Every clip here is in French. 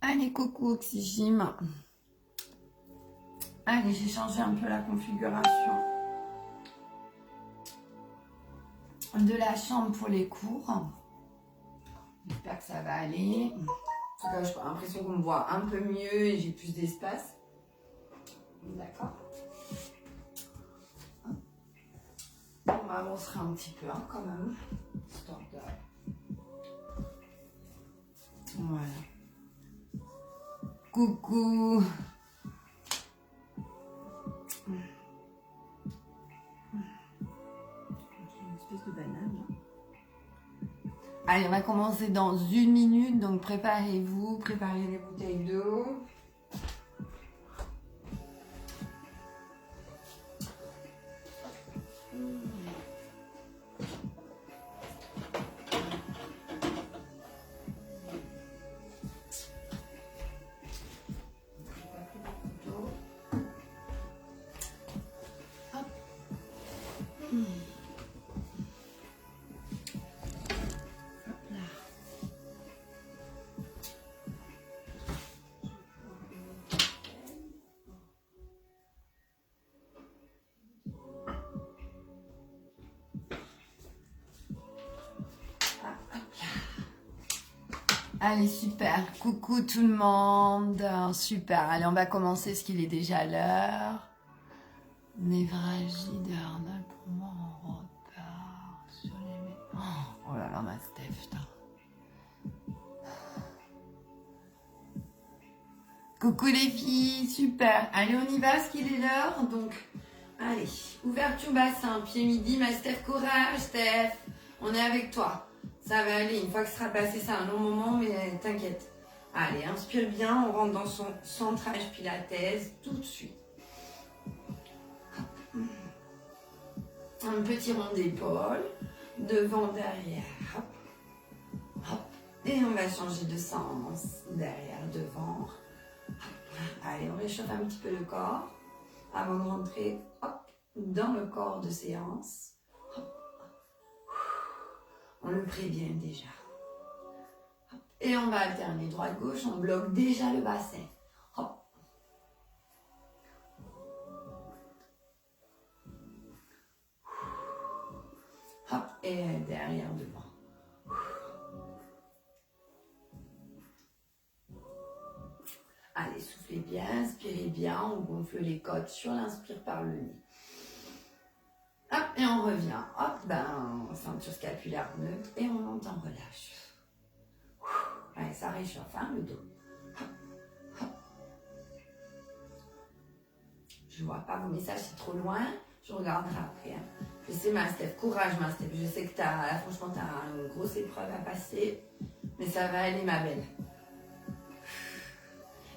Allez, coucou Oxygime. Allez, j'ai changé un peu la configuration de la chambre pour les cours. J'espère que ça va aller. En tout cas, j'ai l'impression qu'on me voit un peu mieux et j'ai plus d'espace. D'accord. On avancera un petit peu hein, quand même. Histoire de... Voilà. Coucou. Une espèce de banane. Allez, on va commencer dans 1 minute, donc préparez-vous, préparez les bouteilles d'eau. Allez, super. Coucou tout le monde. Super. Allez, on va commencer parce qu'il est déjà l'heure. Névragie de Arnold, pour moi, on repart sur les... Oh là là, ma Steph, putain. Coucou les filles, super. Allez, on y va parce qu'il est l'heure. Donc, allez, ouverture bassin, pied midi, ma Steph, courage, Steph. On est avec toi. Ça va aller, une fois que ce sera passé, c'est un long moment, mais t'inquiète. Allez, inspire bien, on rentre dans son centrage pilates tout de suite. Un petit rond d'épaule, devant, derrière, hop, hop. Et on va changer de sens, derrière, devant. Hop. Allez, on réchauffe un petit peu le corps, avant de rentrer, hop, dans le corps de séance. On le prévient déjà. Et on va alterner droite-gauche, on bloque déjà le bassin. Hop. Hop. Et derrière, devant. Allez, soufflez bien, inspirez bien, on gonfle les côtes sur l'inspire par le nez. Hop, et on revient. Hop, ceinture scapulaire neutre et on monte, on relâche. Allez, ça réchauffe, hein, le dos. Hop, hop. Je vois pas vos messages, c'est trop loin. Je regarderai après. Hein. Je sais, ma Steph, courage, ma Steph. Je sais que franchement, tu as une grosse épreuve à passer. Mais ça va aller, ma belle.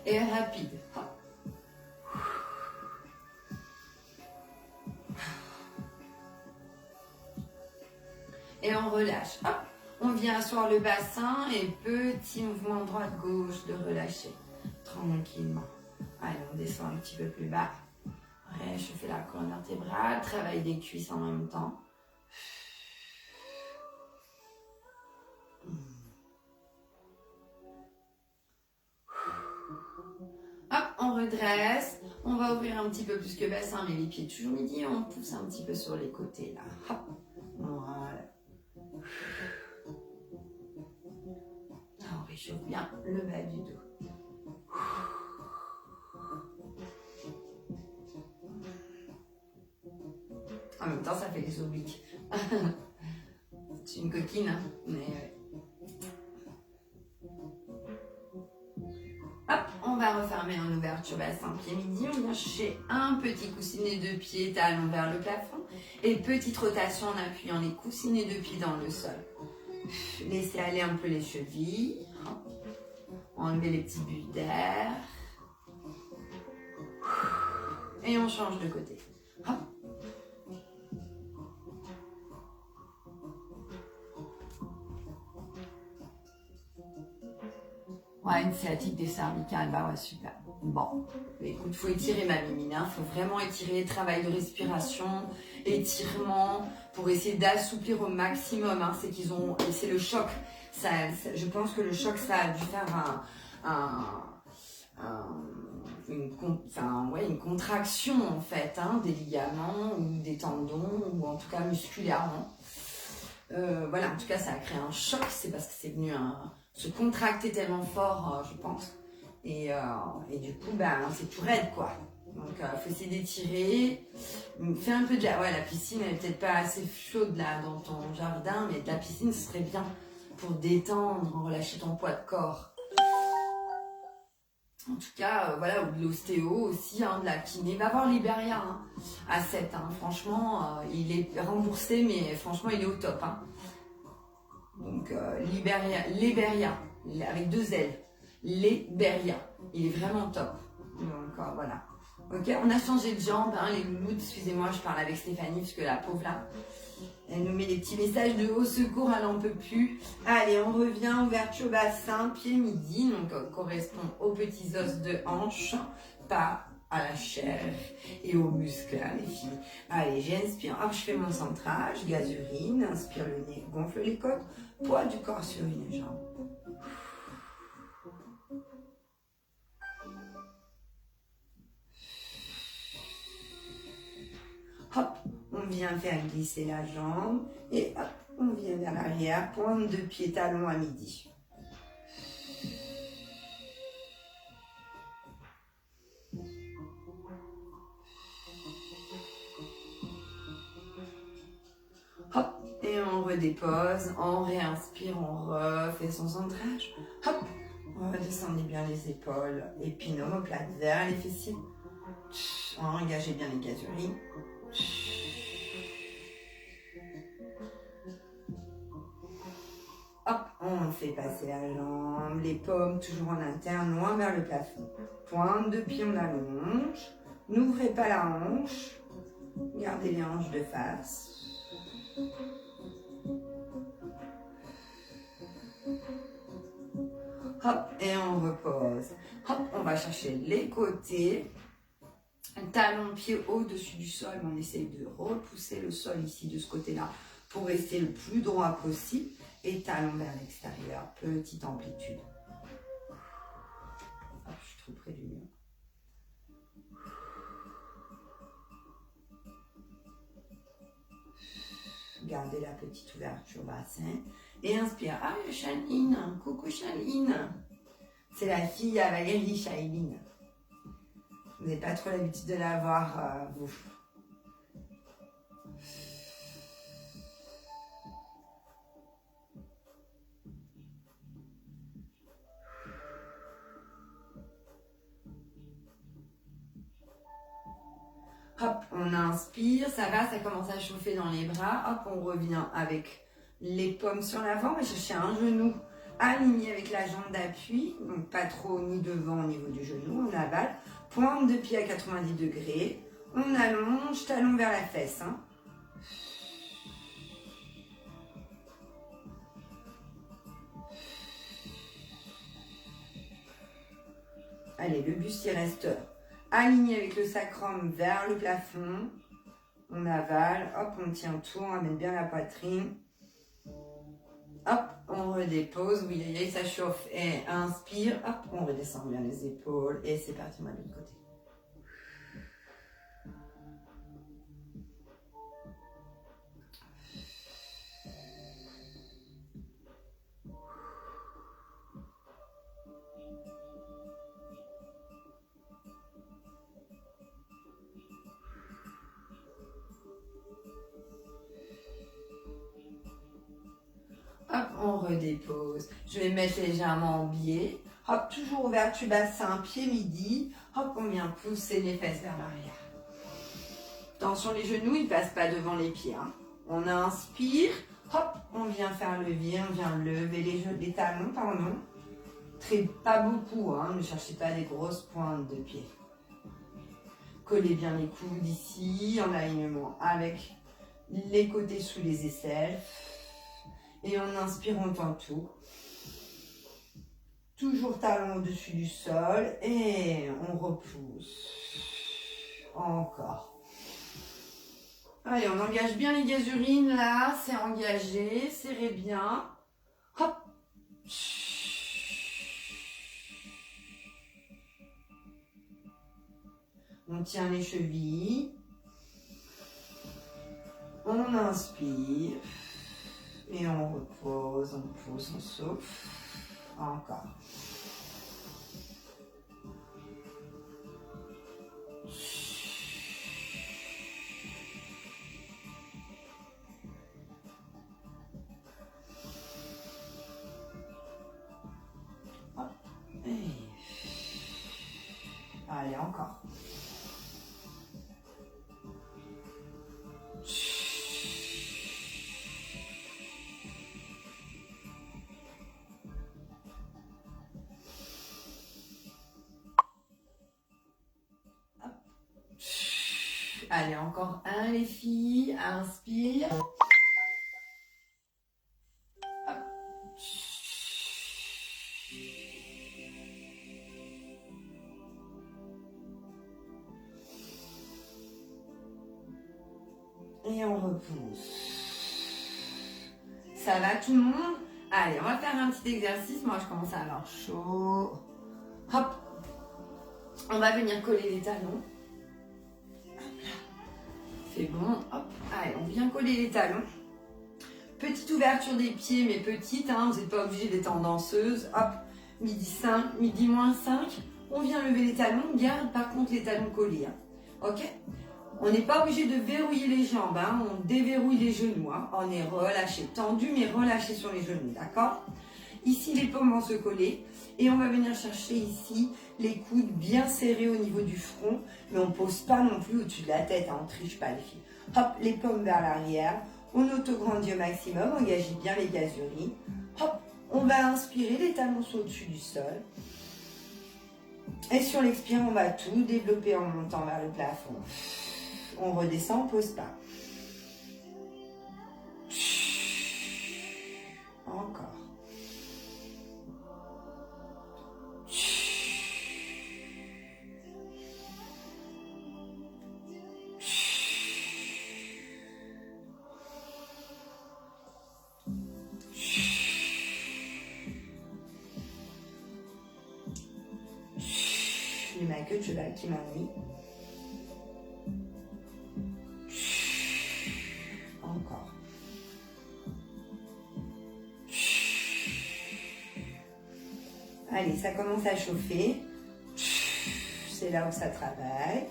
Et rapide. Hop. Et on relâche. Hop, on vient asseoir le bassin et petit mouvement droite-gauche de relâcher. Tranquillement. Allez, on descend un petit peu plus bas. Réchauffer la colonne vertébrale. Travaille des cuisses en même temps. Hop, on redresse. On va ouvrir un petit peu plus que bassin, mais les pieds toujours midi. On pousse un petit peu sur les côtés là. Hop, voilà. On réchauffe bien le bas du dos. En même temps, ça fait les obliques. C'est une coquine, hein, mais hop, on va refermer en ouverture bassin pied midi. On vient chercher un petit coussinet de pied, talon vers le plafond. Et petite rotation en appuyant les coussinets de pied dans le sol. Laissez aller un peu les chevilles. Enlevez les petits bulles d'air. Et on change de côté. Hop. Ouais, une sciatique des cervicales, bah ouais, super. Bon, écoute, faut étirer ma mimine, hein. Faut vraiment étirer, travail de respiration, étirement, pour essayer d'assouplir au maximum, hein. C'est le choc. Je pense que le choc, ça a dû faire une contraction en fait, hein, des ligaments ou des tendons, ou en tout cas musculairement. Voilà, en tout cas ça a créé un choc, c'est parce que c'est venu se contracter tellement fort, je pense. Et du coup, c'est tout raide quoi. Donc faut essayer d'étirer. Fais un peu de la piscine, elle est peut-être pas assez chaude là dans ton jardin, mais de la piscine ce serait bien pour détendre, relâcher ton poids de corps. En tout cas, voilà, ou de l'ostéo aussi, hein, de la kiné. Va voir Liberia, hein, à 7. Hein. Franchement, il est remboursé, mais franchement, il est au top. Hein. Donc, Liberia, avec 2 L. Liberia, il est vraiment top. Donc, voilà. Ok, on a changé de jambe, hein, les loulous. Excusez-moi, je parle avec Stéphanie, parce que la pauvre là, elle nous met des petits messages de au secours, elle n'en peut plus. Allez, on revient, ouverture bassin, pied midi, donc correspond aux petits os de hanche, pas à la chair et aux muscles, hein, les filles. Allez, j'inspire, hop, je fais mon centrage, gaz urine, inspire le nez, gonfle les côtes, poids du corps sur une jambe. Hop, on vient faire glisser la jambe et hop, on vient vers l'arrière, pointe de pied, talon à midi. Hop, et on redépose, on réinspire, on refait son centrage. Hop, on redescendez bien les épaules, et puis omoplate vers les fessiers. Engagez bien les gaz urines. Hop, on fait passer la jambe, les paumes toujours en interne, loin vers le plafond. Pointe de pied, on allonge. N'ouvrez pas la hanche. Gardez les hanches de face. Hop, et on repose. Hop, on va chercher les côtés. Talon, pied au-dessus du sol. On essaye de repousser le sol ici de ce côté-là pour rester le plus droit possible. Et talon vers l'extérieur, petite amplitude. Hop, je suis trop près du mur. Gardez la petite ouverture bassin. Et inspire. Ah, Shaline. Coucou Shaline. C'est la fille à Valérie, Shaline. Vous n'avez pas trop l'habitude de la voir, vous. Hop, on inspire, ça va, ça commence à chauffer dans les bras. Hop, on revient avec les paumes sur l'avant. On va chercher un genou aligné avec la jambe d'appui. Donc pas trop ni devant au niveau du genou, on avale. Pointe de pied à 90 degrés. On allonge, talon vers la fesse. Hein. Allez, le bustier reste aligné avec le sacrum vers le plafond. On avale, hop, on tient tout, on ramène bien la poitrine. Hop, on redépose, oui, ça chauffe. Et inspire, hop, on redescend bien les épaules. Et c'est parti, on va de l'autre côté. Hop, on redépose. Je vais mettre légèrement en biais. Hop, toujours ouverture bassin, pied midi. Hop, on vient pousser les fesses vers l'arrière. Attention, les genoux, ils ne passent pas devant les pieds. Hein. On inspire. Hop, on vient faire levier. On vient lever les talons, pardon. Pas beaucoup, hein. Ne cherchez pas des grosses pointes de pied. Collez bien les coudes ici, en alignement avec les côtés sous les aisselles. Et on inspire, on tend tout. Toujours talon au-dessus du sol. Et on repousse. Encore. Allez, on engage bien les gaz urines là. C'est engagé. Serrez bien. Hop. On tient les chevilles. On inspire. Et on repose, on pousse, on souffle. Encore. Hop. Et... Allez, encore. Allez, encore un, les filles. Inspire. Hop. Et on repousse. Ça va tout le monde? Allez, on va faire un petit exercice. Moi, je commence à avoir chaud. Hop. On va venir coller les talons. C'est bon, hop, allez, on vient coller les talons. Petite ouverture des pieds, mais petite, hein, vous n'êtes pas obligé d'être en danseuse. Hop, midi 5, midi moins 5, on vient lever les talons, garde par contre les talons collés. Hein. Ok? On n'est pas obligé de verrouiller les jambes, hein, on déverrouille les genoux. Hein. On est relâché, tendu, mais relâché sur les genoux, d'accord? Ici, les paumes vont se coller et on va venir chercher ici les coudes bien serrés au niveau du front, mais on ne pose pas non plus au-dessus de la tête, hein, on ne triche pas les filles. Hop, les paumes vers l'arrière, on autograndit au maximum, engagez bien les gasuries. Hop, on va inspirer, les talons sont au-dessus du sol. Et sur l'expire, on va tout développer en montant vers le plafond. On redescend, on ne pose pas. Encore. J'ai ma queue de cheval qui m'ennuie. Encore. Allez, ça commence à chauffer. C'est là où ça travaille.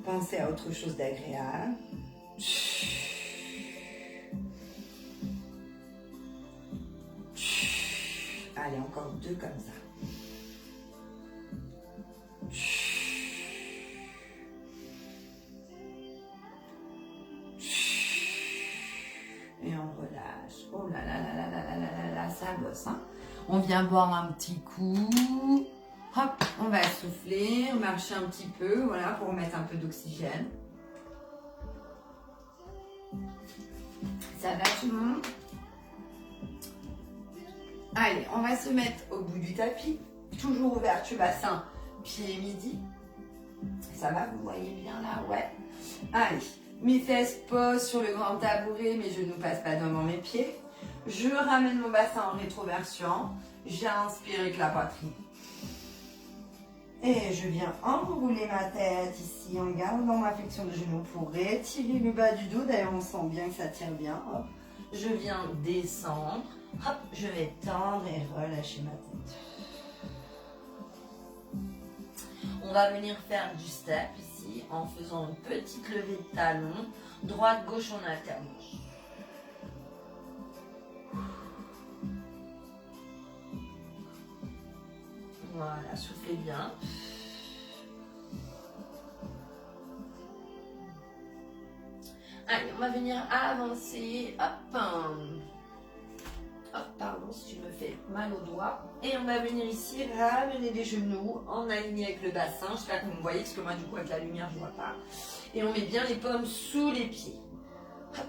Pensez à autre chose d'agréable. Allez, encore 2 comme ça. Et on relâche. Oh là là là là là là là là là, ça bosse. Hein. On vient boire un petit coup. Hop, on va souffler, marcher un petit peu, voilà, pour remettre un peu d'oxygène. Ça va tout le monde? Allez, on va se mettre au bout du tapis. Toujours ouverture bassin, pied midi. Ça va, vous voyez bien là? Ouais. Allez, mes fesses posent sur le grand tabouret, mes genoux passent pas devant mes pieds. Je ramène mon bassin en rétroversion. J'inspire avec la poitrine. Et je viens enrouler ma tête ici en gardant ma flexion de genou pour étirer le bas du dos. D'ailleurs, on sent bien que ça tire bien. Hop. Je viens descendre. Hop, je vais tendre et relâcher ma tête. On va venir faire du step ici en faisant une petite levée de talon. Droite-gauche, on alterne. Voilà, soufflez bien. Allez, on va venir avancer. Hop. Hop, pardon si je me fais mal au doigt. Et on va venir ici ramener les genoux en aligné avec le bassin. J'espère que vous me voyez parce que moi du coup avec la lumière je ne vois pas. Et on met bien les paumes sous les pieds. Hop.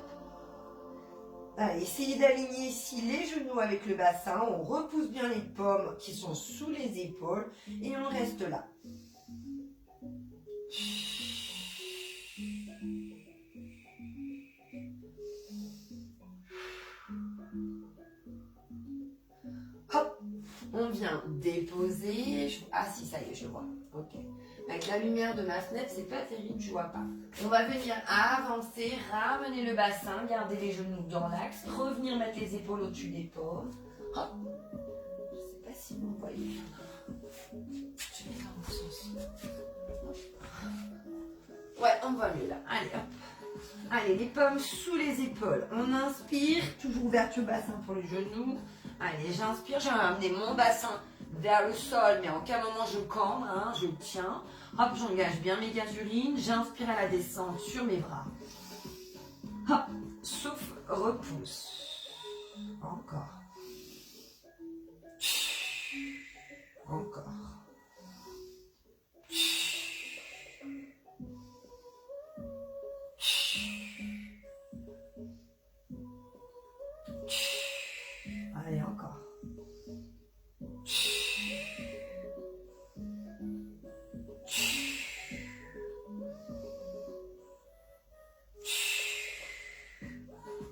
Allez, essayez d'aligner ici les genoux avec le bassin. On repousse bien les paumes qui sont sous les épaules. Et on reste là. Hop, on vient déposer. Ah si, ça y est, je vois. Ok. Avec la lumière de ma fenêtre, c'est pas terrible, je vois pas. On va venir avancer, ramener le bassin, garder les genoux dans l'axe, revenir mettre les épaules au-dessus des paumes. Hop. Je sais pas si vous voyez. Je vais dans l'autre sens. Ouais, on voit mieux là. Allez, hop. Allez, les paumes sous les épaules. On inspire, toujours ouverture bassin pour les genoux. Allez, j'inspire, je vais amener mon bassin vers le sol, mais en aucun moment je cambre, hein, je tiens. Hop, j'engage bien mes gaz urines. J'inspire à la descente sur mes bras. Hop, souffle, repousse. Encore. Encore. Allez, encore.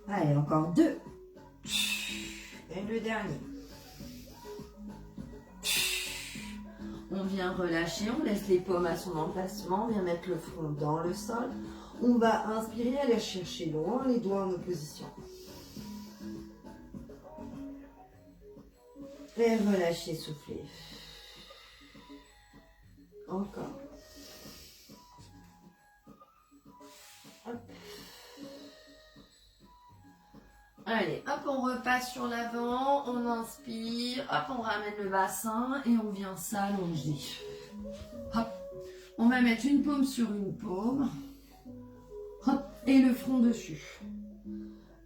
Allez, encore 2. Et le dernier. On vient relâcher, on laisse les paumes à son emplacement, on vient mettre le front dans le sol. On va inspirer, aller chercher loin les doigts en opposition. Et relâcher, souffler. Encore. Hop. Allez, hop, on repasse sur l'avant, on inspire, hop, on ramène le bassin et on vient s'allonger. Hop, on va mettre une paume sur une paume. Hop, et le front dessus.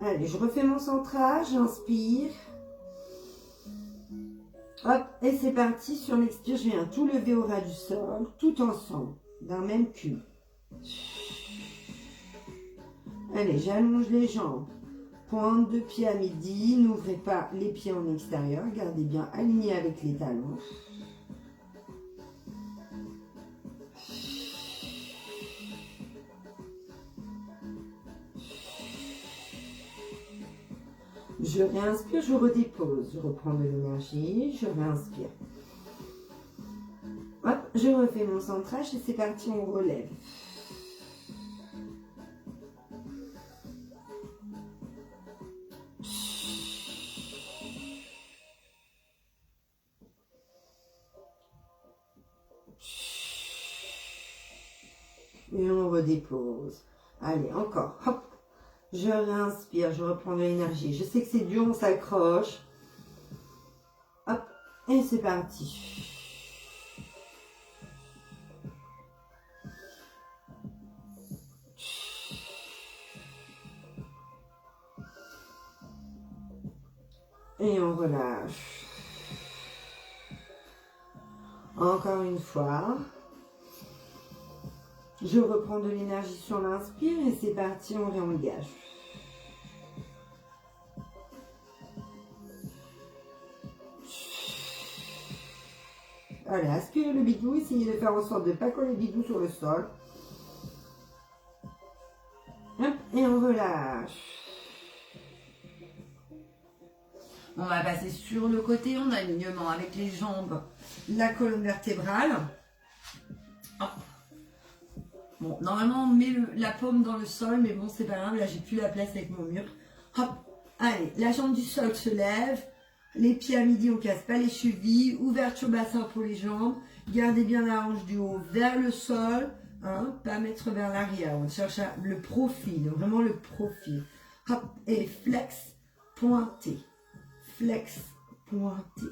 Allez, je refais mon centrage, j'inspire. Hop, et c'est parti, sur l'expire, je viens tout lever au ras du sol, tout ensemble, d'un même cul. Allez, j'allonge les jambes. Pointe de pied à midi, n'ouvrez pas les pieds en extérieur, gardez bien aligné avec les talons. Je réinspire, je redépose, je reprends de l'énergie, je réinspire. Hop, je refais mon centrage et c'est parti, on relève. Et on redépose. Allez, encore. Hop. Je réinspire, je reprends de l'énergie. Je sais que c'est dur, on s'accroche. Hop. Et c'est parti. Et on relâche. Encore une fois. Je reprends de l'énergie sur l'inspire et c'est parti, on réengage. Allez, aspirez le bidou, essayez de faire en sorte de ne pas coller le bidou sur le sol. Hop, et on relâche. On va passer sur le côté en alignement avec les jambes, la colonne vertébrale. Hop. Bon, normalement, on met la paume dans le sol, mais bon, c'est pas grave, là, j'ai plus la place avec mon mur. Hop, allez, la jambe du sol se lève, les pieds à midi, on casse pas les chevilles, ouverture bassin pour les jambes, gardez bien la hanche du haut vers le sol, hein, pas mettre vers l'arrière, on cherche le profil, vraiment le profil. Hop, et flex, pointé, flex, pointé,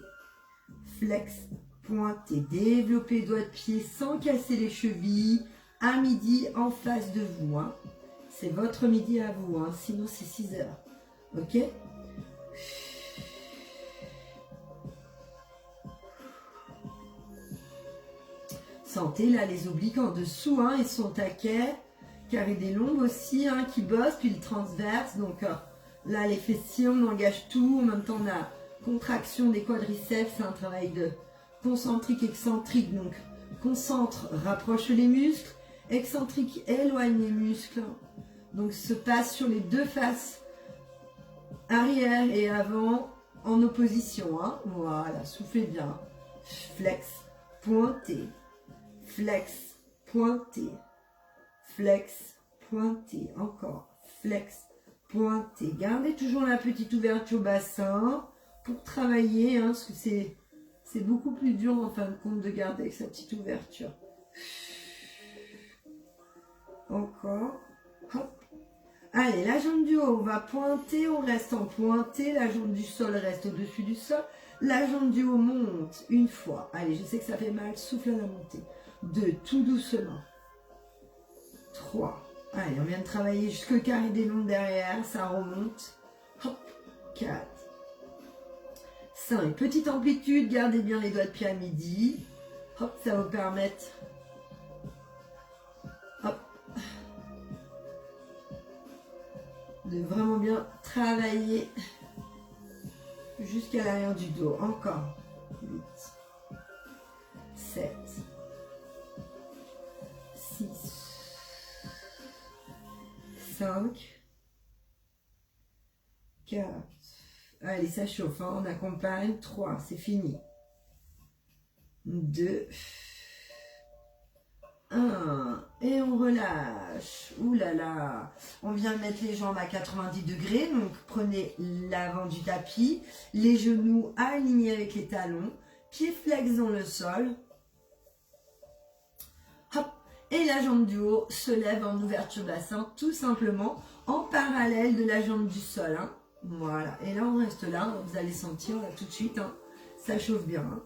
flex, pointé, développez les doigts de pied sans casser les chevilles. À midi en face de vous. Hein. C'est votre midi à vous. Hein. Sinon, c'est 6 heures. Ok? Sentez là les obliques en dessous. Hein, ils sont taquets. Carré des longues aussi hein, qui bossent. Puis le transverse. Donc là, les fessiers, on engage tout. En même temps, on a contraction des quadriceps. C'est un travail de concentrique, excentrique. Donc, concentre, rapproche les muscles. Excentrique, éloigne les muscles. Donc, se passe sur les deux faces, arrière et avant, en opposition. Hein. Voilà, soufflez bien. Flex, pointé. flex, pointé, flex, pointé, encore, flex, pointé. Gardez toujours la petite ouverture bassin pour travailler, hein, parce que c'est beaucoup plus dur en fin de compte de garder avec sa petite ouverture. Encore, hop. Allez, la jambe du haut, on va pointer, on reste en pointé, la jambe du sol reste au-dessus du sol, la jambe du haut monte une fois. Allez, je sais que ça fait mal, souffle à la montée. 2, tout doucement. 3, allez, on vient de travailler jusqu'au carré des longs derrière, ça remonte. Hop, 4, 5, petite amplitude, gardez bien les doigts de pied à midi. Hop, ça va vous permettre... Hop, de vraiment bien travailler jusqu'à l'arrière du dos. Encore 8, 7, 6, 5, 4. Allez, ça chauffe, hein, on accompagne. 3, c'est fini. 2, 1, et on relâche. Ouh là là, on vient de mettre les jambes à 90 degrés, donc prenez l'avant du tapis, les genoux alignés avec les talons, pieds flex dans le sol. Hop, et la jambe du haut se lève en ouverture bassin, tout simplement en parallèle de la jambe du sol. Hein. Voilà, et là on reste là, vous allez sentir là tout de suite, hein, ça chauffe bien. Hein.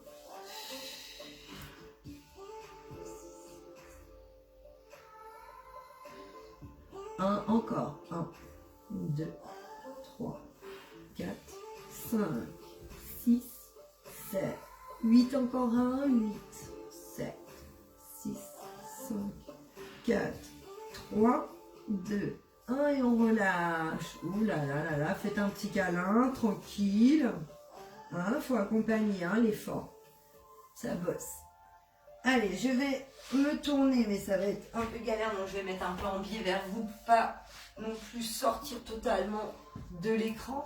Encore 1, 2, 3, 4, 5, 6, 7, 8, encore 1, 8, 7, 6, 5, 4, 3, 2, 1 et on relâche. Ouh là là là là, faites un petit câlin, tranquille. Hein, faut accompagner hein, l'effort. Ça bosse. Allez, je vais me tourner, mais ça va être un peu galère, donc je vais mettre un peu en biais vers vous pour pas non plus sortir totalement de l'écran.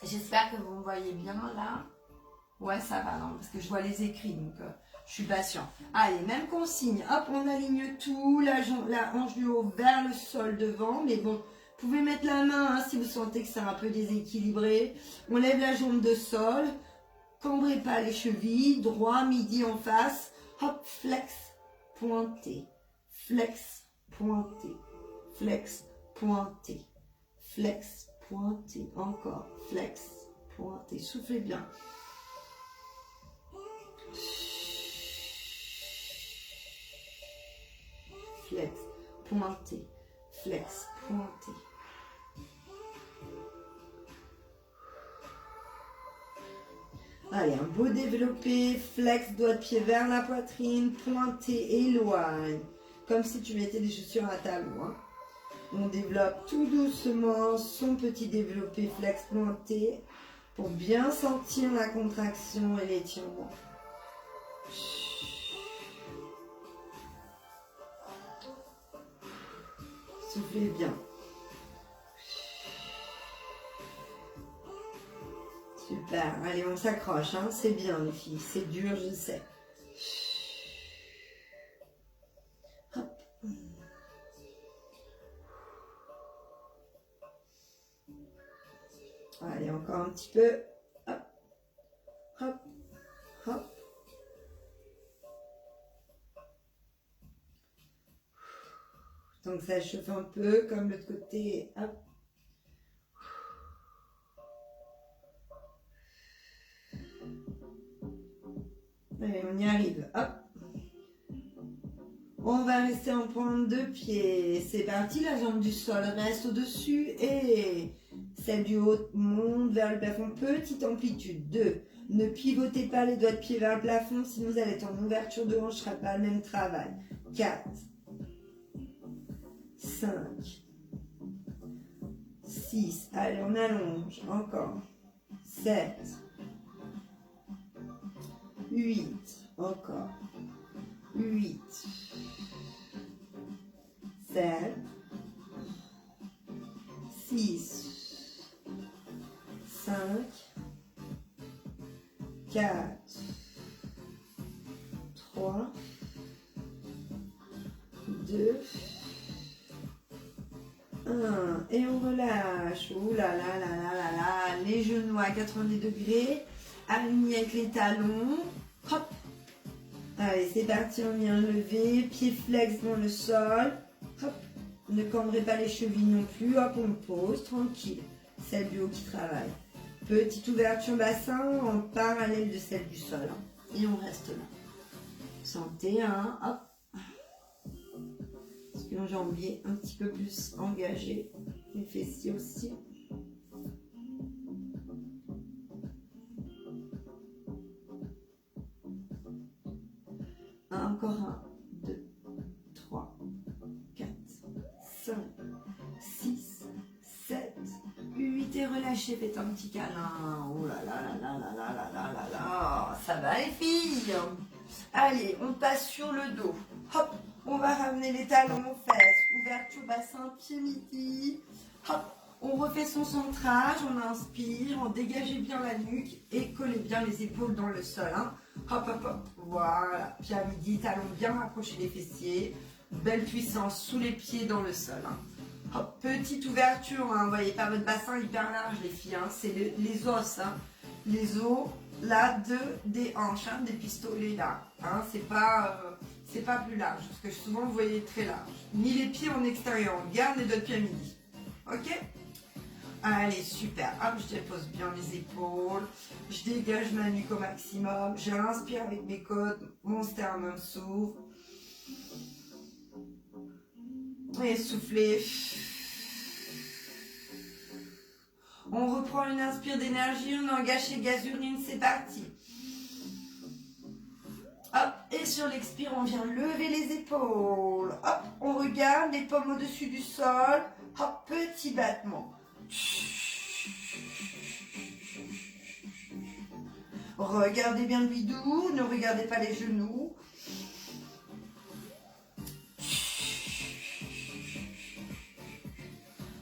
J'espère que vous me voyez bien là. Ouais, ça va, non, parce que je vois les écrits, donc je suis patient. Allez, même consigne. Hop, on aligne tout, la hanche du haut vers le sol devant, mais bon, vous pouvez mettre la main hein, si vous sentez que c'est un peu déséquilibré. On lève la jambe de sol. Cambrez pas les chevilles, droit, midi en face. Hop, flex, pointé, flex, pointé, flex, pointé, flex, pointé. Encore, flex, pointé. Soufflez bien. Flex, pointé, flex, pointé. Allez, un beau développé, flex, doigt de pied vers la poitrine, pointé, éloigne. Comme si tu mettais des chaussures à talons. Hein. On développe tout doucement son petit développé flex pointé pour bien sentir la contraction et l'étirement. Soufflez bien. Super, allez on s'accroche, hein. C'est bien les filles, c'est dur je sais. Hop. Allez encore un petit peu, hop, hop, hop. Donc ça chauffe un peu comme l'autre côté, hop. Allez, on y arrive. Hop. On va rester en pointe de pied. C'est parti, la jambe du sol reste au-dessus et celle du haut monte vers le plafond. Petite amplitude. 2. Ne pivotez pas les doigts de pied vers le plafond, sinon vous allez être en ouverture de hanche, ce ne sera pas le même travail. 4. 5. 6. Allez, on allonge. Encore. 7. 8, encore, 8, 7, 6, 5, 4, 3, 2, 1. Et on relâche. Ouh là là là là là là. Les genoux à 90 degrés. Alignés avec les talons. Hop. Allez, c'est parti, on vient lever. Pieds flex dans le sol. Hop. Ne cambrez pas les chevilles non plus. Hop, on pose, tranquille. Celle du haut qui travaille. Petite ouverture bassin en parallèle de celle du sol. Et on reste là. Sentez, hein, hop. Le jambier un petit peu plus engagé. Les fessiers aussi. Encore 1, 2, 3, 4, 5, 6, 7, 8 et relâchez, faites un petit câlin. Oh là là là là là là là là là là. Ça va les filles? Allez, on passe sur le dos. Hop, on va ramener les talons aux fesses. Ouverture bassin, pied midi. Hop, on refait son centrage, on inspire, on dégage bien la nuque et collez bien les épaules dans le sol. Hein. Hop, hop, hop. Voilà, pied à midi, talons bien rapprochés des fessiers. Belle puissance sous les pieds dans le sol. Hein. Hop, petite ouverture, hein. Vous voyez pas votre bassin hyper large les filles. Hein. C'est les os. Hein. Les os, là, des hanches, hein, des pistolets là. Hein. C'est pas plus large, parce que souvent vous voyez très large. Ni les pieds en extérieur, on garde les deux pieds à midi. Ok? Allez, super. Hop, je dépose bien mes épaules. Je dégage ma nuque au maximum. J'inspire avec mes côtes. Mon sternum s'ouvre. Et soufflez. On reprend une inspire d'énergie. On engage les gaz urines. C'est parti. Hop, et sur l'expire, on vient lever les épaules. Hop, on regarde les paumes au-dessus du sol. Hop, petit battement. Regardez bien le bidou, ne regardez pas les genoux.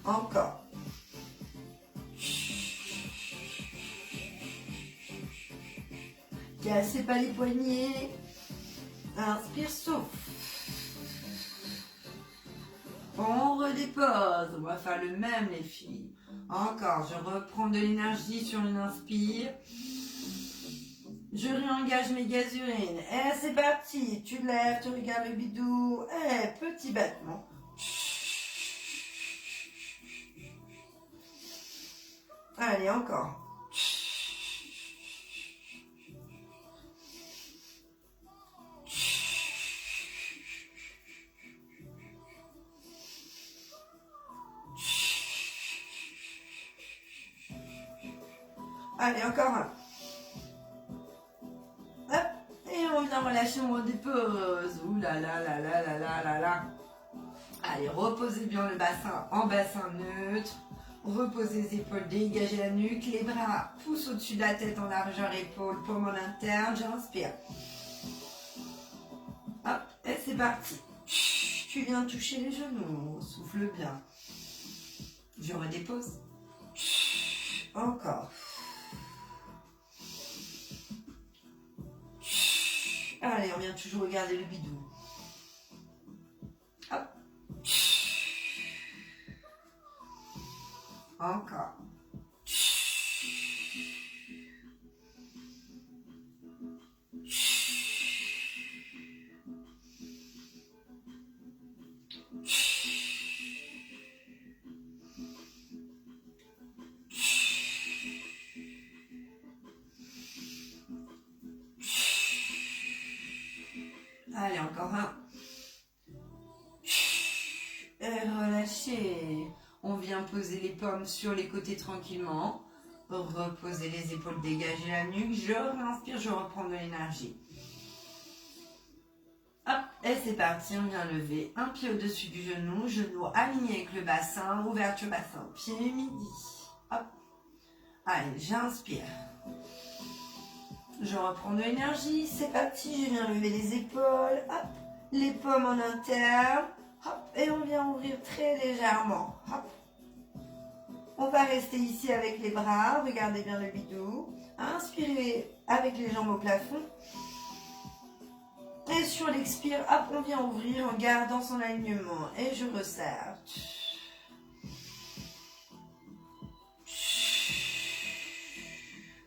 Encore. Cassez pas les poignets. Inspire, souffle. On redépose. On va faire le même les filles. Encore, je reprends de l'énergie sur une inspire. Je réengage mes gaz urines. Et c'est parti. Tu lèves, tu regardes le bidou. Et petit battement. Allez, encore. Allez, encore un. Hop, et on vient relâcher, on redépose. Ouh là là là là là là là là. Allez, reposez bien le bassin en bassin neutre. Reposez les épaules, dégagez la nuque. Les bras poussent au-dessus de la tête en largeur épaule, paume en interne. J'inspire. Hop, et c'est parti. Tu viens toucher les genoux. Souffle bien. Je redépose. Encore. Allez, on vient toujours regarder le bidou. Hop. Encore. Allez, encore un. Et relâchez. On vient poser les paumes sur les côtés tranquillement. Reposez les épaules, dégagez la nuque. Je réinspire, je reprends de l'énergie. Hop, et c'est parti, on vient lever un pied au-dessus du genou. Genou aligné avec le bassin. Ouverture bassin, pied midi. Hop. Allez, j'inspire. Je reprends de l'énergie, c'est parti, je viens lever les épaules, hop, les paumes en interne, hop, et on vient ouvrir très légèrement, hop. On va rester ici avec les bras, regardez bien le bidou, inspirez avec les jambes au plafond, Et sur l'expire, hop, on vient ouvrir en gardant son alignement. Et je resserre.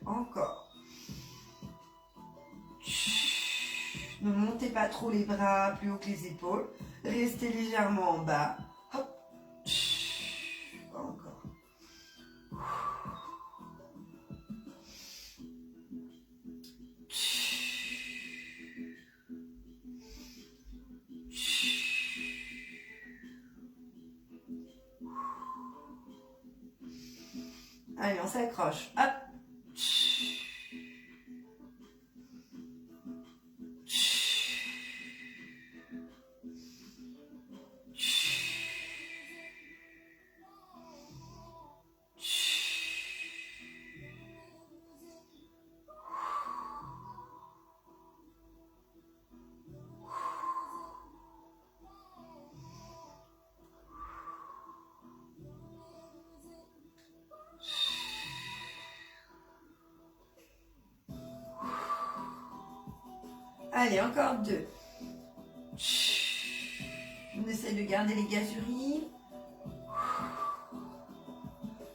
Encore. Ne montez pas trop les bras plus haut que les épaules. Restez légèrement en bas. Hop. Encore. Allez, on s'accroche. Hop. Allez, encore 2. On essaie de garder les gasuries.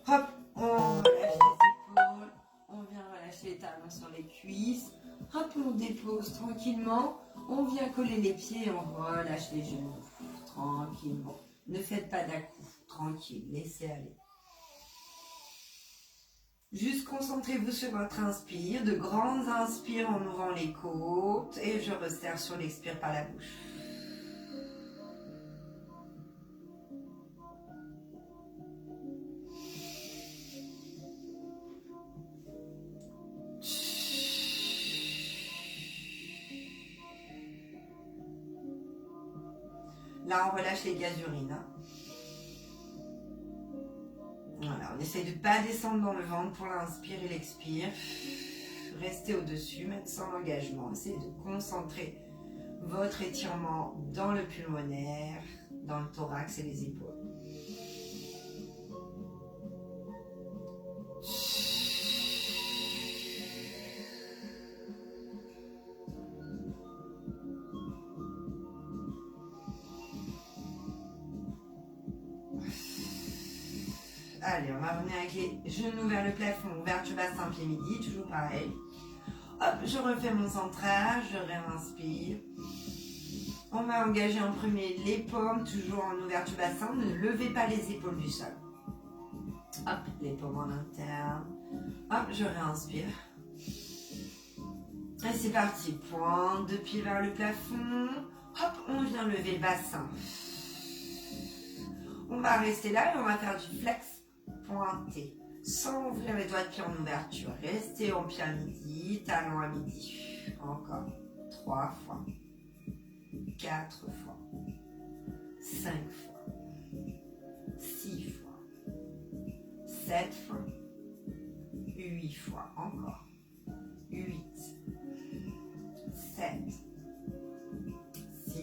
Hop, on relâche les épaules. On vient relâcher les talons sur les cuisses. Hop, on dépose tranquillement. On vient coller les pieds et on relâche les genoux. Tranquillement. Ne faites pas d'à-coups. Tranquille, laissez aller. Juste concentrez-vous sur votre inspire, de grandes inspires en ouvrant les côtes et je resserre sur l'expire par la bouche. Là, on relâche les gazurines. Hein. Voilà, on essaye de ne pas descendre dans le ventre pour l'inspire et l'expire. Restez au-dessus, mettre sans engagement. Essayez de concentrer votre étirement dans le pulmonaire, dans le thorax et les épaules. Allez, on va revenir avec les genoux vers le plafond, ouverture bassin, pied midi, toujours pareil. Hop, je refais mon centrage, je réinspire. On va engager en premier les paumes, toujours en ouverture bassin. Ne levez pas les épaules du sol. Hop, les paumes en interne. Hop, je réinspire. Et c'est parti. Pointe de pied vers le plafond. Hop, on vient lever le bassin. On va rester là et on va faire du flex pointé. Sans ouvrir les doigts de pied en ouverture. Restez en pied à midi, talon à midi. Encore. 3 fois. 4 fois. 5 fois. 6 fois. 7 fois. 8 fois. Encore. 8. 7. 6.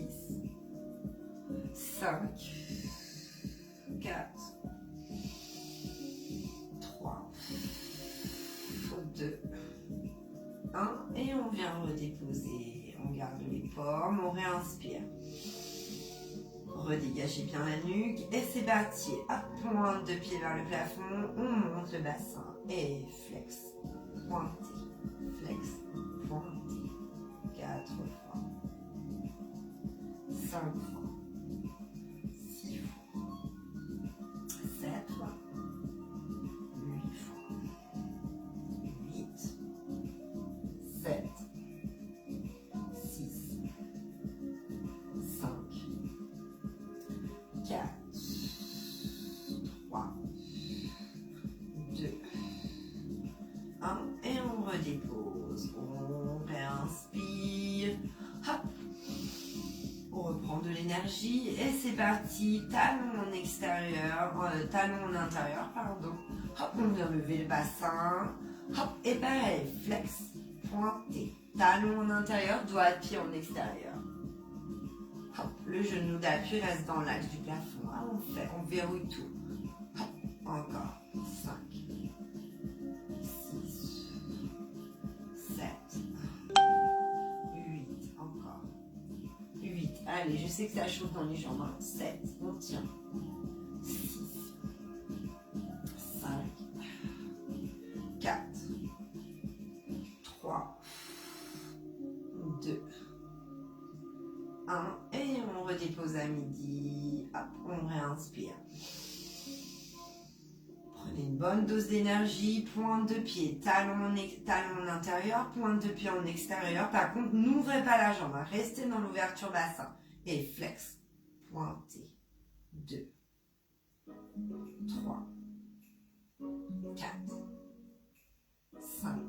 5. 4. 3. 2. 1. Et on vient redéposer. On garde les paumes, on réinspire. Redégagez bien la nuque. Et c'est parti. À pointe de pied vers le plafond. On monte le bassin. Et flex. Pointé. Flex. Pointé. 4 fois. 5 fois. 6 fois. 7 fois. 8 fois. 8. 7. 6. 5. 4. 3. 2. 1. Et on redépose. On réinspire. Hop. On reprend de l'énergie. Et c'est parti. Talon en extérieur. Talon en intérieur, pardon. Hop, on vient lever le bassin. Hop, et pareil. Flex. Pointé. Talon en intérieur, doigt de pied en extérieur. Hop, le genou d'appui reste dans l'axe du plafond. Ah, on verrouille tout. Hop, encore. 5, 6, 7, 8, encore. Allez, je sais que ça chauffe dans les jambes. 7, on tient. 6, 5, 4, 3, 2, 1. Et on redépose à midi. Hop, on réinspire. Prenez une bonne dose d'énergie. Pointe de pied, talon en intérieur, pointe de pied en extérieur. Par contre, n'ouvrez pas la jambe. Restez dans l'ouverture bassin. Et flex. Pointez. 2, 3, 4, 5,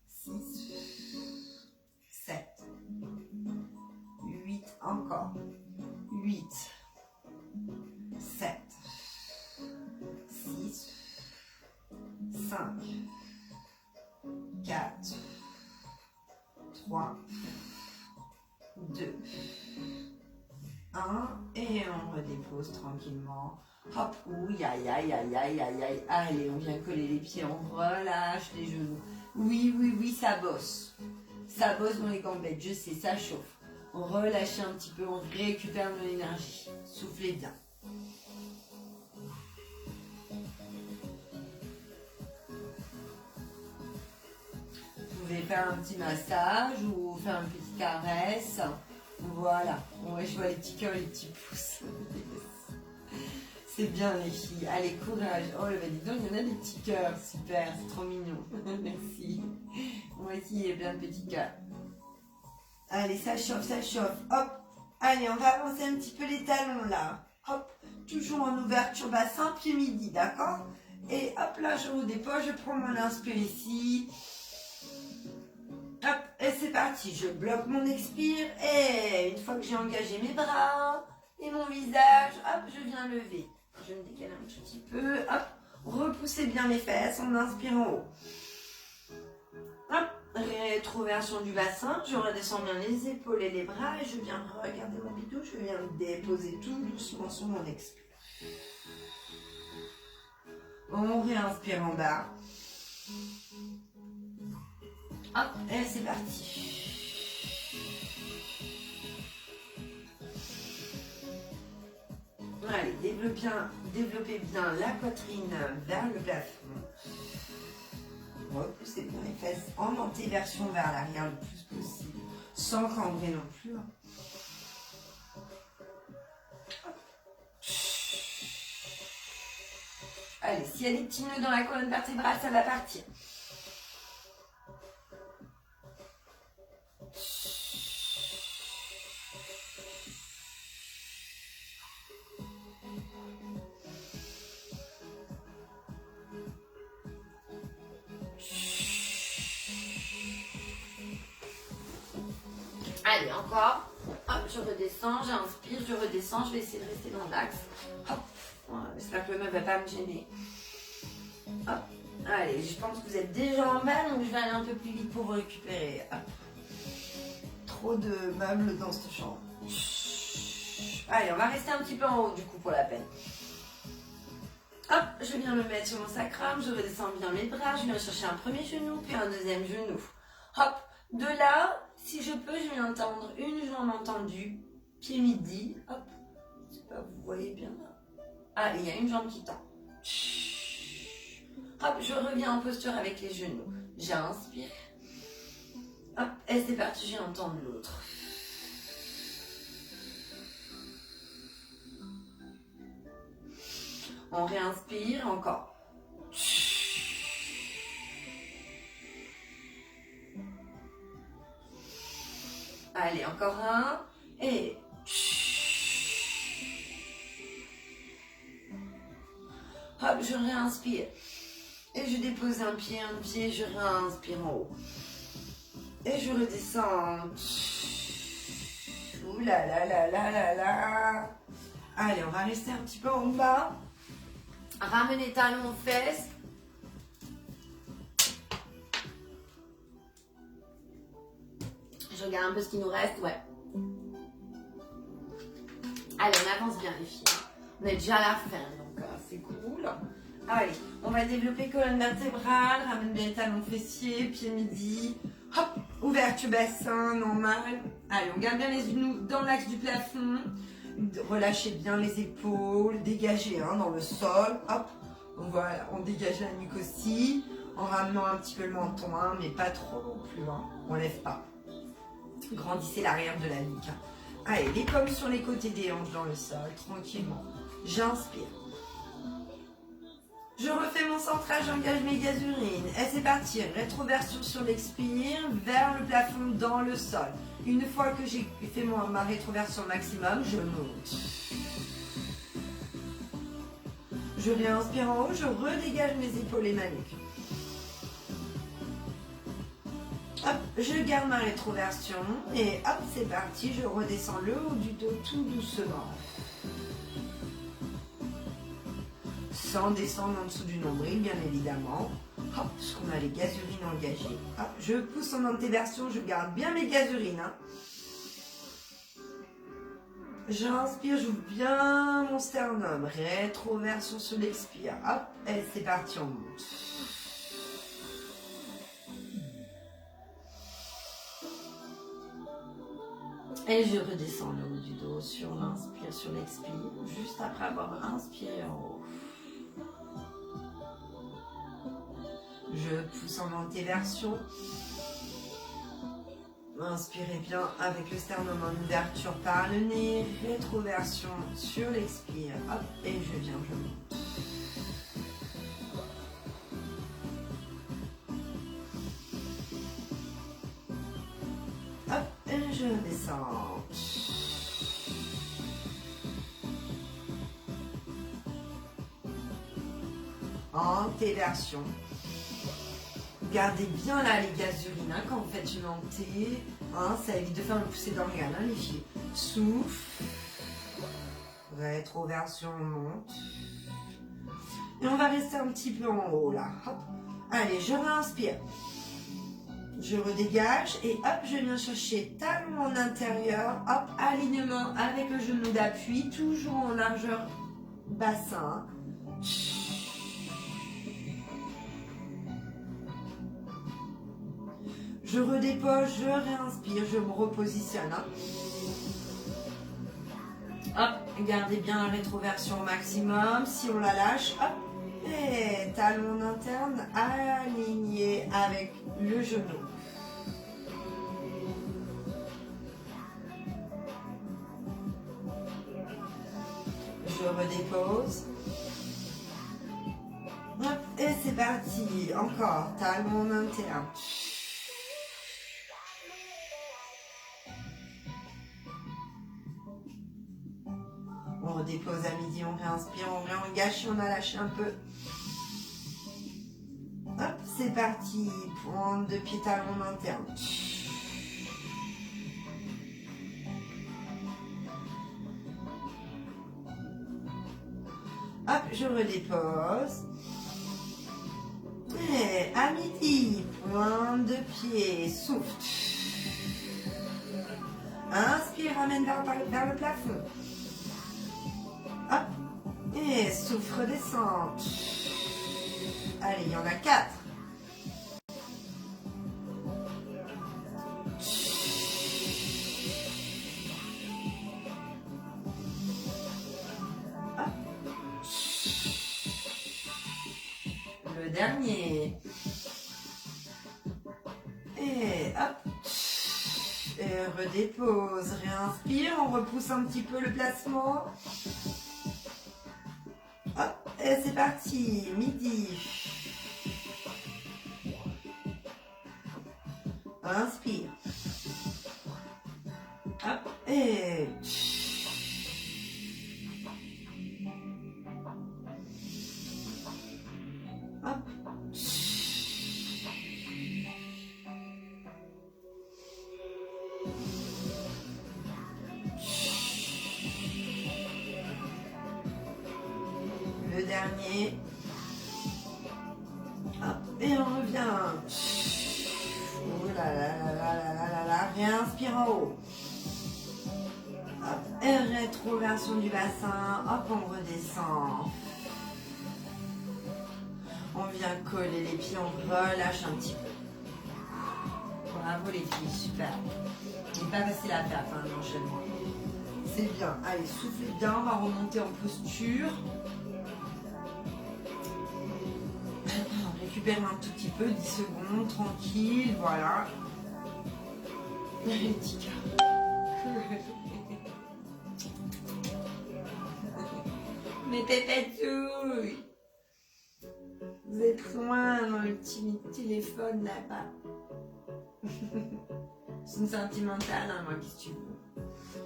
6, 7, 8, encore. 8, 7, 6, 5, 4, 3, 2, 1. Et on redépose tranquillement. Hop, oui, aïe, aïe, aïe, aïe, aïe, aïe. Allez, on vient coller les pieds, on relâche les genoux. Oui, oui, oui, ça bosse. Ça bosse dans les gambettes, je sais, ça chauffe. On relâche un petit peu, on récupère de l'énergie. Soufflez bien. Vous pouvez faire un petit massage ou faire une petite caresse. Voilà. Ouais, je vois les petits cœurs, les petits pouces. C'est bien les filles. Allez, courage. Oh, bah dis donc, il y en a des petits cœurs. Super, c'est trop mignon. Merci. Moi aussi, il y a plein de petits cœurs. Allez, ça chauffe, ça chauffe. Hop. Allez, on va avancer un petit peu les talons là. Hop. Toujours en ouverture bassin, pied midi, d'accord? Et hop, là, je redépose. Je prends mon inspire ici. Hop, et c'est parti. Je bloque mon expire. Et une fois que j'ai engagé mes bras et mon visage, hop, je viens lever. Je me décale un tout petit peu. Hop, repoussez bien les fesses. On inspire en haut. Hop, rétroversion du bassin. Je redescends bien les épaules et les bras. Et je viens regarder mon bidou. Je viens me déposer tout doucement sur mon expire. On réinspire en bas. Hop, et c'est parti. Allez, développez bien la poitrine vers le plafond. Repoussez bien les fesses en antéversion vers l'arrière le plus possible, sans cambrer non plus. Allez, s'il y a des petits nœuds dans la colonne vertébrale, ça va partir. Allez, encore. Hop, je redescends, j'inspire, je redescends. Je vais essayer de rester dans l'axe. Hop, voilà, j'espère que le meuble ne va pas me gêner. Hop, allez, je pense que vous êtes déjà en bas, donc je vais aller un peu plus vite pour vous récupérer. Hop. Trop de meubles dans cette chambre. Allez, on va rester un petit peu en haut du coup pour la peine. Hop, je viens me mettre sur mon sacrum, je redescends bien mes bras, je viens chercher un premier genou, puis un deuxième genou. Hop, de là, si je peux, je viens tendre une jambe entendue, pied midi. Hop, je sais pas, vous voyez bien là. Ah, il y a une jambe qui tend. Hop, je reviens en posture avec les genoux. J'inspire. Hop, et c'est parti, je viens entendre l'autre. On réinspire encore. Allez, encore un. Et... hop, je réinspire. Et je dépose un pied, je réinspire en haut. Et je redescends. Ouh là là là là là là. Allez, on va rester un petit peu en bas. Ramenez talons aux fesses. Je regarde un peu ce qui nous reste, ouais. Allez, on avance bien les filles. On est déjà à la fin, donc c'est cool. Allez, on va développer colonne vertébrale, ramène bien les talons fessiers, pied midi. Hop, Ouverture bassin, normal. Allez, on garde bien les genoux dans l'axe du plafond. Relâchez bien les épaules, dégagez dans le sol. Hop, voilà, on dégage la nuque aussi. En ramenant un petit peu le menton, mais pas trop non plus. On lève pas. Grandissez l'arrière de la nuque. Allez, les pommes sur les côtés des hanches dans le sol, tranquillement. J'inspire. Je refais mon centrage, j'engage mes gaz urines. Et c'est parti, rétroversion sur l'expire, vers le plafond dans le sol. Une fois que j'ai fait ma rétroversion maximum, je monte. Je réinspire en haut, je redégage mes épaules et ma nuque. Hop, je garde ma rétroversion et hop, c'est parti, je redescends le haut du dos tout doucement. Sans descendre en dessous du nombril, bien évidemment. Hop, parce qu'on a les gaz urines engagés. Hop, je pousse en antéversion, je garde bien mes gaz urines. J'inspire, j'ouvre bien mon sternum. Rétroversion sur l'expire. Hop, et c'est parti, on monte. Et je redescends le haut du dos sur l'inspire, sur l'expire, juste après avoir inspiré en haut. Je pousse en antéversion. Inspirez bien avec le sternum en ouverture par le nez. Rétroversion sur l'expire. Hop, et je viens, je monte. Hop, et je descends. Antéversion. Gardez bien là les gaz urines quand vous faites une hantée. Ça évite de faire une poussée d'organes, les filles. Souffle. Rétroversion, on monte. Et on va rester un petit peu en haut là. Hop. Allez, je réinspire. Je redégage et hop, je viens chercher talon en intérieur. Hop, alignement avec le genou d'appui, toujours en largeur bassin. Je redépose, je réinspire, je me repositionne. Hop, gardez bien la rétroversion au maximum. Si on la lâche, hop, et talon interne aligné avec le genou. Je redépose. Hop, et c'est parti. Encore, talon interne. On redépose à midi, on réinspire, on réengage, on a lâché un peu. Hop, c'est parti. Pointe de pied, talon interne. Hop, je redépose. Et à midi, pointe de pied, souffle. Inspire, ramène vers le plafond. Hop, et souffle, redescend. Allez, il y en a 4. Le dernier. Et hop. Et redépose. Réinspire. On repousse un petit peu le placement. Hop. Et c'est parti. Midi. Inspire. Hop. Et... hop. Le dernier. Hop. Et on revient. Oh là là là là là là là là. Réinspire en haut. Hop. Et rétroversion du bassin. Hop, on redescend. On vient coller les pieds, on relâche un petit peu. Bravo les filles, super. C'est pas facile à faire, un enchaînement. C'est bien. Allez, soufflez bien, on va remonter en posture. Récupérer un tout petit peu, 10 secondes, tranquille, voilà. Les petits cœurs. Mes pépettouilles. Vous êtes loin dans le petit téléphone là-bas. C'est une sentimentale, hein, moi, qu'est-ce que tu veux?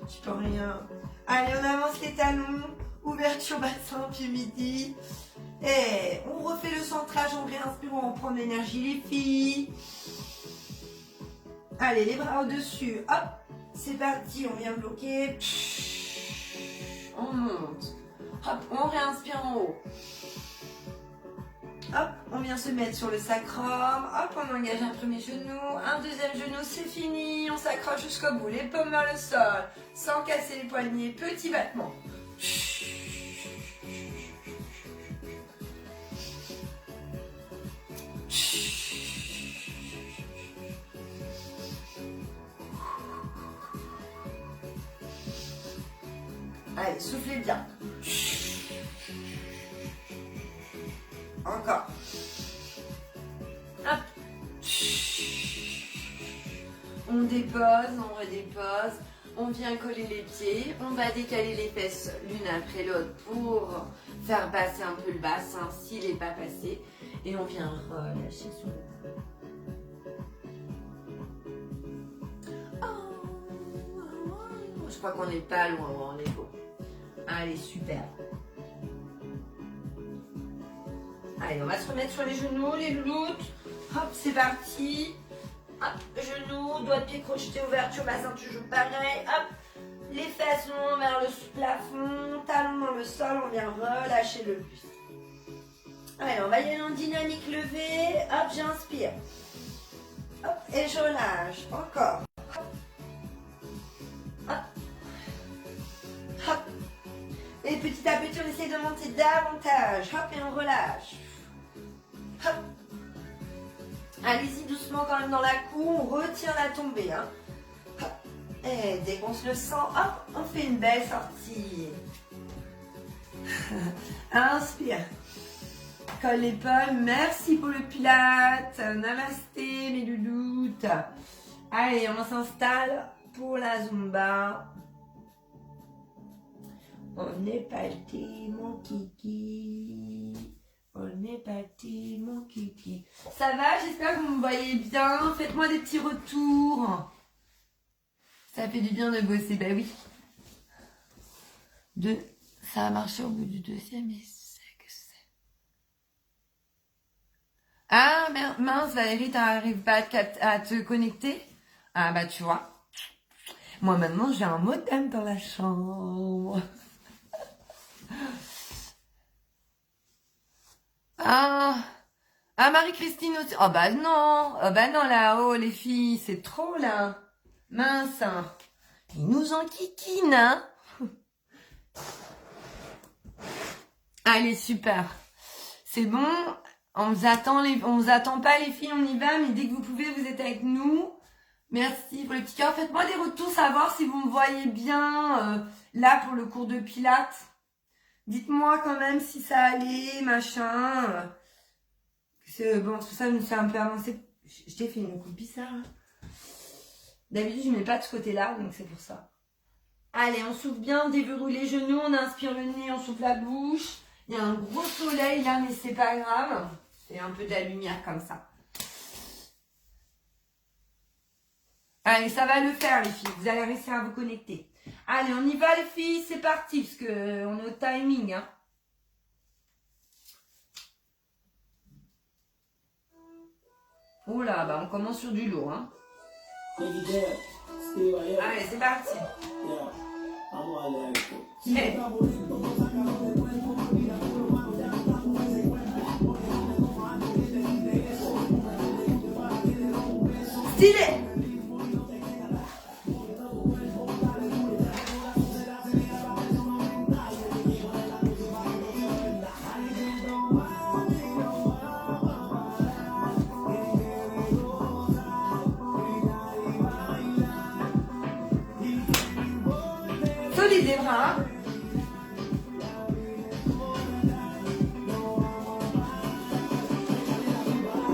Je peux rien. Allez, on avance les talons. Ouverture bassin, pied midi. Et on refait le centrage, on réinspire, on reprend l'énergie, les filles. Allez, les bras au-dessus. Hop, c'est parti, on vient bloquer. On monte. Hop, on réinspire en haut. Hop, on vient se mettre sur le sacrum. Hop, on engage un premier genou, un deuxième genou, c'est fini. On s'accroche jusqu'au bout, les paumes vers le sol, sans casser les poignets. Petit battement. Allez, soufflez bien. Encore. Hop. On dépose, on redépose. On vient coller les pieds. On va décaler les fesses l'une après l'autre pour faire passer un peu le bassin s'il n'est pas passé. Et on vient relâcher sur le dos. Je crois qu'on n'est pas loin, on est beau. Allez, super. Allez, on va se remettre sur les genoux, les glutes. Hop, c'est parti. Hop, genoux, doigts de pied crochetés, ouverture, bassin, toujours pareil. Hop, les fesses longues vers le plafond, talons dans le sol, on vient relâcher le buste. Allez, on va y aller en dynamique levée. Hop, j'inspire. Hop, et je relâche. Encore. Hop. Hop. Et petit à petit, on essaie de monter davantage. Hop, et on relâche. Hop. Allez-y doucement quand même dans la cour. On retient la tombée. Hein. Hop. Et dès qu'on se le sent, hop, on fait une belle sortie. Inspire. Colle l'épaule. Merci pour le pilate. Namasté, mes louloutes. Allez, on s'installe pour la Zumba. On est parti, mon kiki. On est parti, mon kiki. Ça va? J'espère que vous me voyez bien. Faites-moi des petits retours. Ça fait du bien de bosser, bah oui. Ça a marché au bout du deuxième essai, que c'est. Ah, mince, Valérie, t'arrives pas à te connecter? Ah, bah tu vois. Moi, maintenant, j'ai un modem dans la chambre. Ah, Marie-Christine aussi. Oh bah non. Oh bah non, là-haut, les filles, c'est trop, là. Mince. Ils nous enquiquinent, hein. Allez, super. C'est bon. On vous attend pas, les filles, on y va. Mais dès que vous pouvez, vous êtes avec nous. Merci pour les petits cœurs. Faites-moi des retours, savoir si vous me voyez bien là pour le cours de pilates. Dites-moi quand même si ça allait, machin. Bon, tout ça, c'est un peu avancé. Je t'ai fait une coupe bizarre. Hein. D'habitude, je ne mets pas de ce côté-là, donc c'est pour ça. Allez, on souffle bien, on déverrouille les genoux, on inspire le nez, on souffle la bouche. Il y a un gros soleil là, mais c'est pas grave. C'est un peu de la lumière comme ça. Allez, ça va le faire les filles, vous allez réussir à vous connecter. Allez, on y va les filles, c'est parti, parce qu'on est au timing. Hein. Oh là, bah on commence sur du lourd. Hein. Allez, c'est parti. Hey. Stylé. Solide les bras.